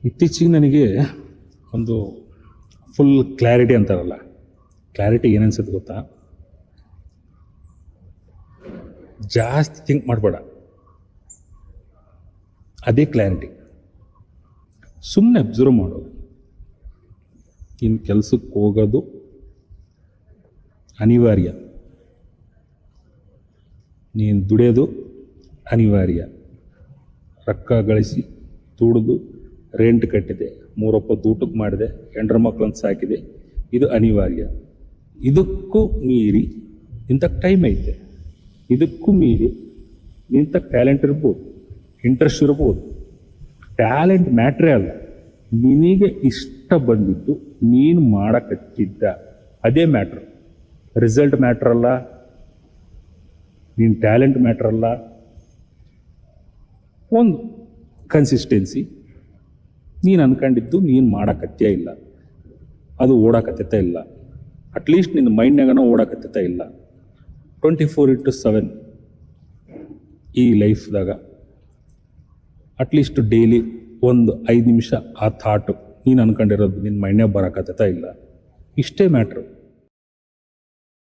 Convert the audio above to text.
ಇತ್ತೀಚೆಗೆ ನನಗೆ ಒಂದು ಫುಲ್ ಕ್ಲಾರಿಟಿ ಅಂತಾರಲ್ಲ, ಕ್ಲಾರಿಟಿ ಏನನ್ಸುತ್ತೆ ಗೊತ್ತಾ? ಜಾಸ್ತಿ ಥಿಂಕ್ ಮಾಡಬೇಡ, ಅದೇ ಕ್ಲಾರಿಟಿ. ಸುಮ್ಮನೆ ಅಬ್ಸರ್ವ್ ಮಾಡೋದು. ಇನ್ನು ಕೆಲಸಕ್ಕೆ ಹೋಗೋದು ಅನಿವಾರ್ಯ, ನೀನು ದುಡಿಯೋದು ಅನಿವಾರ್ಯ, ರೊಕ್ಕ ಗಳಿಸಿ ದುಡಿದು ರೆಂಟ್ ಕಟ್ಟಿದೆ, 3 ಹೊತ್ತು ಊಟಕ್ಕೆ ಮಾಡಿದೆ, ಹೆಂಡ್ರ ಮಕ್ಕಳನ್ನು ಸಾಕಿದೆ, ಇದು ಅನಿವಾರ್ಯ. ಇದಕ್ಕೂ ಮೀರಿ ಇಂಥ ಟೈಮ್ ಐತೆ, ಇದಕ್ಕೂ ಮೀರಿ ಇಂಥ ಟ್ಯಾಲೆಂಟ್ ಇರ್ಬೋದು, ಇಂಟ್ರೆಸ್ಟ್ ಇರ್ಬೋದು. ಟ್ಯಾಲೆಂಟ್ ಮ್ಯಾಟ್ರೇ ಅಲ್ಲ, ನಿನಗೆ ಇಷ್ಟ ಬಂದಿದ್ದು ನೀನು ಮಾಡಕತ್ತಿದ್ದ ಅದೇ ಮ್ಯಾಟ್ರ್. ರಿಸಲ್ಟ್ ಮ್ಯಾಟ್ರ್ ಅಲ್ಲ, ನೀನು ಟ್ಯಾಲೆಂಟ್ ಮ್ಯಾಟ್ರ್ ಅಲ್ಲ. ಒಂದು ಕನ್ಸಿಸ್ಟೆನ್ಸಿ, ನೀನು ಅನ್ಕೊಂಡಿದ್ದು ನೀನು ಮಾಡಕತ್ತೇ ಇಲ್ಲ, ಅದು ಓಡಾಕತ್ತ ಇಲ್ಲ, ಅಟ್ಲೀಸ್ಟ್ ನಿನ್ನ ಮೈಂಡ್ನಾಗನೋ ಓಡಾಕತ್ತ ಇಲ್ಲ. 24/7 ಈ ಲೈಫ್ದಾಗ ಅಟ್ಲೀಸ್ಟ್ ಡೈಲಿ ಒಂದು 5 ನಿಮಿಷ ಆ ಥಾಟು ನೀನು ಅನ್ಕೊಂಡಿರೋದು ನಿನ್ನ ಮೈಂಡ್ನಾಗ ಬರೋಕತ್ತ ಇಲ್ಲ. ಇಷ್ಟೇ ಮ್ಯಾಟ್ರು.